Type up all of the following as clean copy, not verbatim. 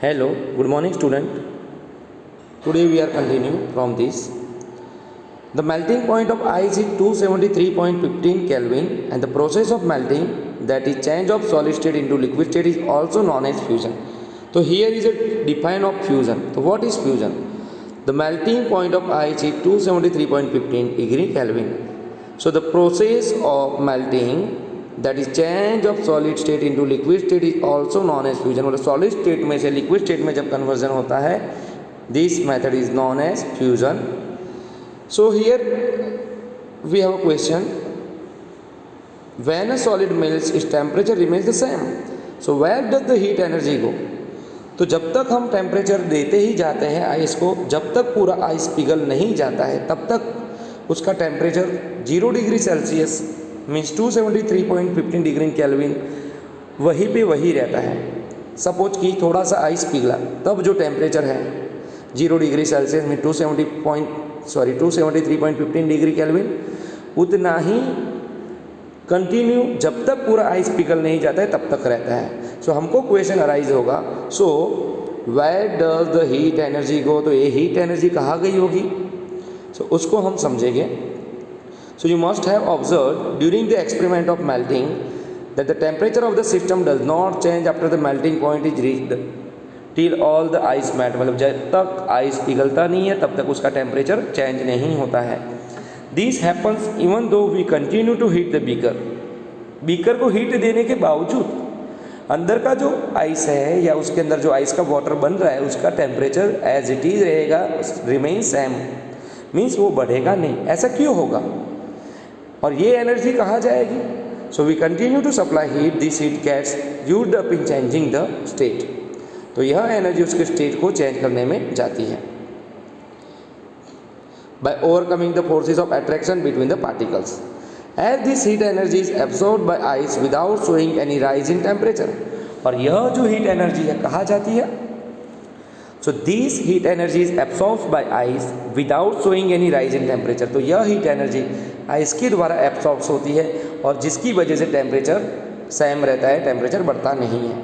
Hello, good morning student. Today we are continuing from this. The melting point of ice is 273.15 Kelvin and the process of melting, that is change of solid state into liquid state, is also known as fusion. So here is a define of fusion. So what is fusion? The melting point of ice is 273.15 degree Kelvin. So the process of melting, that is change of solid state into liquid state, is also known as fusion. मतलब solid state में से liquid state में जब conversion होता है, this method is known as fusion. So here we have a question. When a solid melts, its temperature remains the same. So where does the heat energy go? तो जब तक हम temperature देते ही जाते हैं आइस को, जब तक पूरा आइस पिघल नहीं जाता है तब तक उसका temperature 0 degree Celsius means 273.15 degree kelvin वहीं पे वही रहता है. सपोज कि थोड़ा सा आइस पिघला, तब जो टेम्परेचर है 0 डिग्री सेल्सियस में 273.15 डिग्री केल्विन, उतना ही कंटिन्यू जब तक पूरा आइस पिघल नहीं जाता है तब तक रहता है. सो हमको क्वेश्चन अराइज होगा, so where does the heat energy go, तो ये हीट एनर्जी कहाँ गई होगी. सो उसको हम समझेंगे. So you must have observed during the experiment of melting that the temperature of the system does not change after the melting point is reached till all the ice melt. मतलब जब तक ice पिघलता नहीं है तब तक उसका temperature change नहीं होता है. This happens even though we continue to heat the beaker. Beaker को हीट देने के बावजूद अंदर का जो आइस है या उसके अंदर जो आइस का वाटर बन रहा है उसका टेम्परेचर एज इट इज रहेगा, रिमेन सेम, मीन्स वो बढ़ेगा नहीं. ऐसा क्यों होगा और ये एनर्जी कहाँ जाएगी. So we continue to supply heat, this heat gets used up in changing the state. तो यह एनर्जी उसके स्टेट को चेंज करने में जाती है by overcoming the forces of attraction between the particles. As this heat energy is absorbed by ice without showing any rise in temperature. और यह जो हीट एनर्जी है कहाँ जाती है. So this heat energy is absorbed by ice without showing any rise in temperature. तो यह heat energy ice के द्वारा एब्सॉर्ब होती है और जिसकी वजह से टेम्परेचर सेम रहता है, टेम्परेचर बढ़ता नहीं है.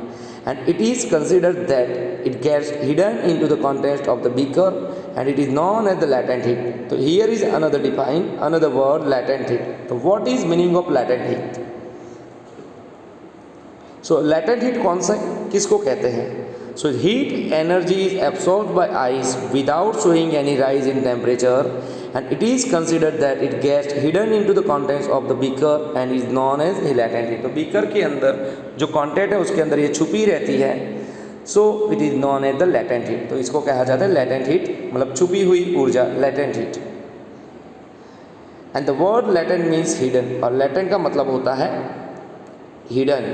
And it is considered that it gets hidden into the content of the beaker and it is known as the latent heat. तो here is another define another word, latent heat. तो what is meaning of latent heat. So latent heat कौन सा किसको कहते हैं. So heat energy is absorbed by ice without showing any rise in temperature and it is considered that it gets hidden into the contents of the beaker and is known as latent heat. तो beaker के अंदर जो content है उसके अंदर ये छुपी रहती है, so it is known as the latent heat. तो इसको कहा जाता है लेटेंट हीट, मतलब छुपी हुई ऊर्जा, latent heat. And the word latent means hidden, और लेटेंट का मतलब होता है hidden.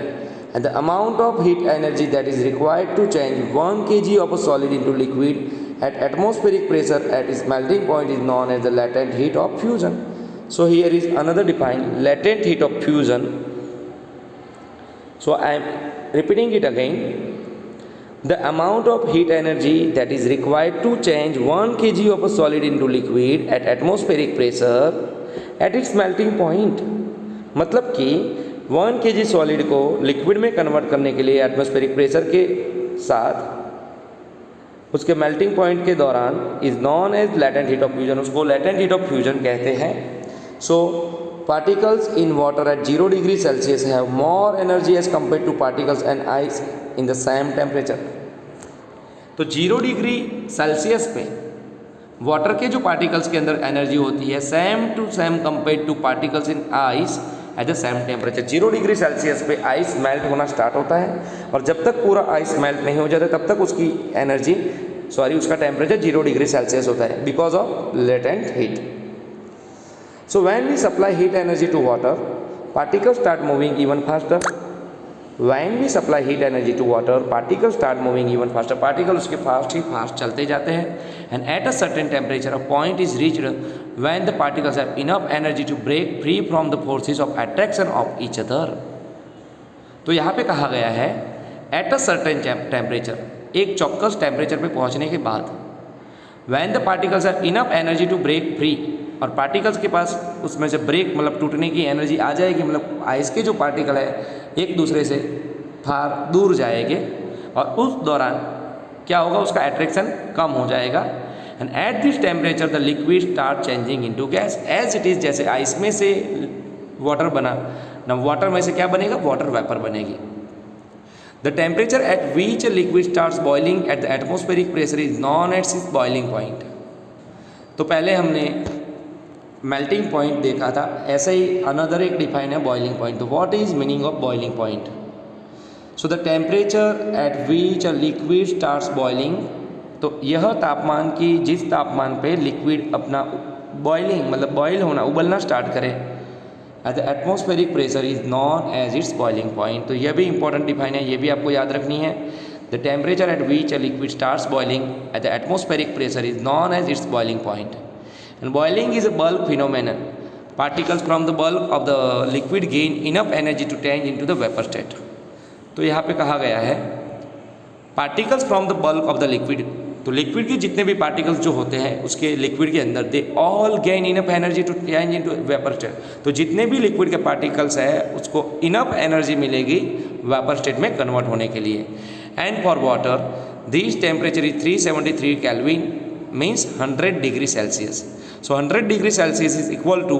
And the amount of heat energy that is required to change 1 kg of a solid into liquid at atmospheric pressure at its melting point is known as the latent heat of fusion. So here is another defined latent heat of fusion. So I am repeating it again. The amount of heat energy that is required to change 1 kg of a solid into liquid at atmospheric pressure at its melting point. मतलब कि 1 kg solid को liquid में convert करने के लिए atmospheric pressure के साथ उसके मेल्टिंग पॉइंट के दौरान is known as latent heat of fusion. उसको लेटेंट हीट ऑफ फ्यूजन कहते हैं. So particles in water at 0 degree Celsius have more energy as compared to particles and ice in the same temperature. तो 0 degree Celsius पे water के जो particles के अंदर energy होती है same to same compare to particles in ice at the same temperature. 0 degree Celsius पे ice melt होना स्टार्ट होता है और जब तक पूरा आइस मेल्ट नहीं हो जाता तब तक उसकी एनर्जी उसका टेम्परेचर 0 डिग्री सेल्सियस होता है because of latent heat. So when we supply heat energy to water, particles start moving even faster. When we supply heat energy to water, particles start moving even faster. Particle उसके fast चलते जाते हैं. And at a certain temperature a point is reached when the particles have enough energy to break free from the forces of attraction of each other. तो यहाँ पे कहा गया है एट अ सर्टेन टेम्परेचर, एक चौक्कस टेम्परेचर पे पहुँचने के बाद, when the particles have enough energy to break free, और पार्टिकल्स के पास उसमें से ब्रेक मतलब टूटने की एनर्जी आ जाएगी, मतलब आइस के जो पार्टिकल है एक दूसरे से फार दूर जाएंगे और उस दौरान क्या होगा, उसका एट्रैक्शन कम हो जाएगा। And at this temperature the liquid start changing into gas as it is. जैसे आइस में से वाटर बना ना, वाटर में से क्या बनेगा, वाटर वेपर बनेगी। The temperature at which liquid starts boiling at the atmospheric pressure is known as is boiling point. तो पहले हमने मेल्टिंग पॉइंट देखा था, ऐसे ही अनदर एक डिफाइन है बॉइलिंग पॉइंट। तो what is meaning of boiling point? So the temperature at which a liquid starts boiling, तो यह तापमान की जिस तापमान पे लिक्विड अपना बॉइलिंग मतलब बॉयल होना, उबलना स्टार्ट करे, at the atmospheric pressure is known as its boiling point. तो यह भी इंपॉर्टेंट डिफाइन है, ये भी आपको याद रखनी है। The temperature at which a liquid starts boiling at the atmospheric pressure is known as its boiling point. And boiling is a bulk phenomenon. Particles from the bulk of the liquid gain enough energy to change into the vapour state. तो यहाँ पे कहा गया है particles from the bulk of the liquid, तो liquid के जितने भी पार्टिकल्स जो होते हैं उसके लिक्विड के अंदर, they all gain enough energy to change into vapour state. तो जितने भी लिक्विड के पार्टिकल्स है उसको इनफ एनर्जी मिलेगी वेपर स्टेट में कन्वर्ट होने के लिए। And for water this temperature is 373 kelvin means 100 degree Celsius. So 100 degree Celsius is equal to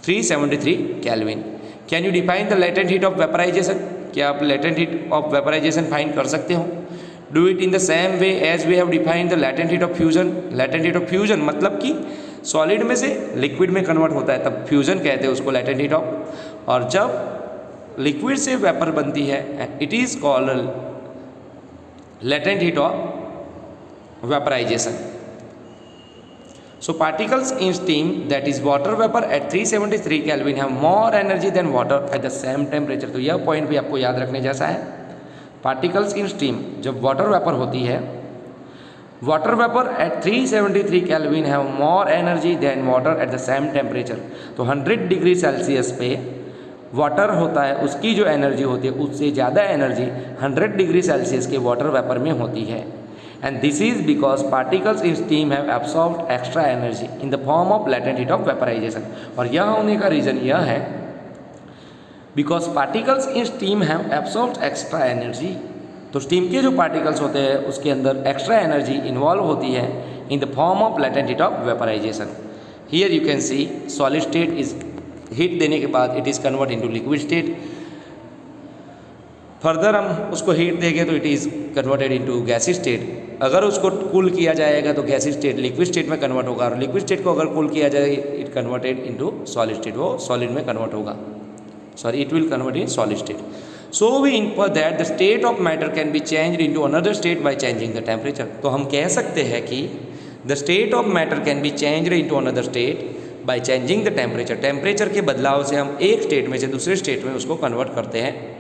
373 kelvin. Can you define the latent heat of vaporisation? क्या आप latent heat of vaporisation find कर सकते हो? Do it in the same way as we have define the latent heat of fusion. Latent heat of fusion मतलब कि solid में से liquid में कन्वर्ट होता है, तब फ्यूजन कहते हैं उसको, लेटेंट हीट ऑफ। और जब लिक्विड से वेपर बनती है, it is called latent heat of vaporisation. So particles in steam, that is water vapor at 373 Kelvin have more energy than water at the same temperature। तो यह point भी आपको याद रखने जैसा है। पार्टिकल्स इन स्टीम, जब वाटर वेपर होती है, water vapour at 373 kelvin have more energy than water at the same temperature. तो 100 डिग्री सेल्सियस पे वाटर होता है, उसकी जो एनर्जी होती है उससे ज़्यादा एनर्जी 100 डिग्री सेल्सियस के वाटर वेपर में होती है। And this is because particles in steam have absorbed extra energy in the form of latent heat of vaporization। और यह होने का रीज़न यह है because particles in steam have absorbed extra energy। तो स्टीम के जो पार्टिकल्स होते हैं उसके अंदर एक्स्ट्रा एनर्जी इन्वॉल्व होती है in the form of latent heat of vaporization। Here you can see solid state is heat देने के बाद it is convert into liquid state. Further हम उसको हीट देंगे तो it is converted into gaseous state. अगर उसको कूल किया जाएगा तो गैसी स्टेट लिक्विड स्टेट में कन्वर्ट होगा, और लिक्विड स्टेट को अगर कूल किया जाए it converted into solid state, वो सॉलिड में कन्वर्ट होगा, sorry it will convert in solid state. So we infer that the state of matter can be changed into another state by changing the temperature. तो हम कह सकते हैं कि the state of matter can be changed into another state by changing the temperature. Temperature के बदलाव से हम एक स्टेट में से दूसरे स्टेट में उसको कन्वर्ट करते हैं।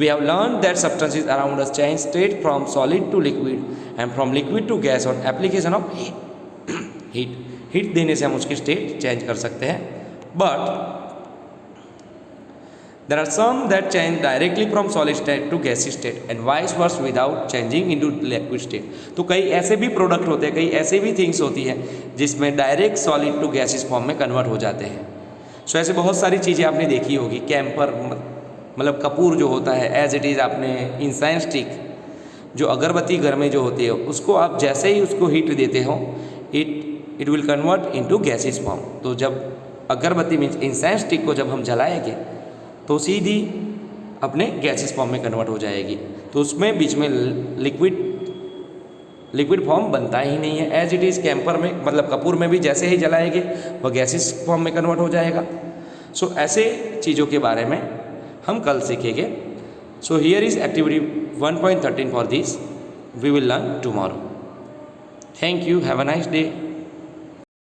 We have learned that substances around us change state from solid to liquid and from liquid to gas on application of heat। Heat देने से हम उसकी स्टेट चेंज कर सकते हैं। But there are some that change directly from solid state to gaseous state and vice versa without changing into liquid state। तो कई ऐसे भी प्रोडक्ट होते हैं, कई ऐसे भी थिंग्स होती हैं जिसमें direct solid to gases form में कन्वर्ट हो जाते हैं। सो ऐसे बहुत सारी चीज़ें आपने देखी होगी। कैंपर मतलब कपूर जो होता है, एज इट इज़ आपने इंसाइन स्टिक जो अगरबत्ती घर में जो होती है उसको आप जैसे ही उसको हीट देते हो it will convert into gases form. तो जब अगरबत्ती मीन्स इंसाइन स्टिक को जब हम जलाएंगे तो सीधी अपने गैसेस फॉर्म में कन्वर्ट हो जाएगी। तो उसमें बीच में लिक्विड फॉर्म बनता ही नहीं है। एज इट इज़ कैंपर में मतलब कपूर में भी जैसे ही जलाएंगे वह गैसेस फॉर्म में कन्वर्ट हो जाएगा। सो ऐसे चीज़ों के बारे में हम कल सीखेंगे। So here is activity 1.13 for this, we will learn tomorrow. Thank you, have a nice day.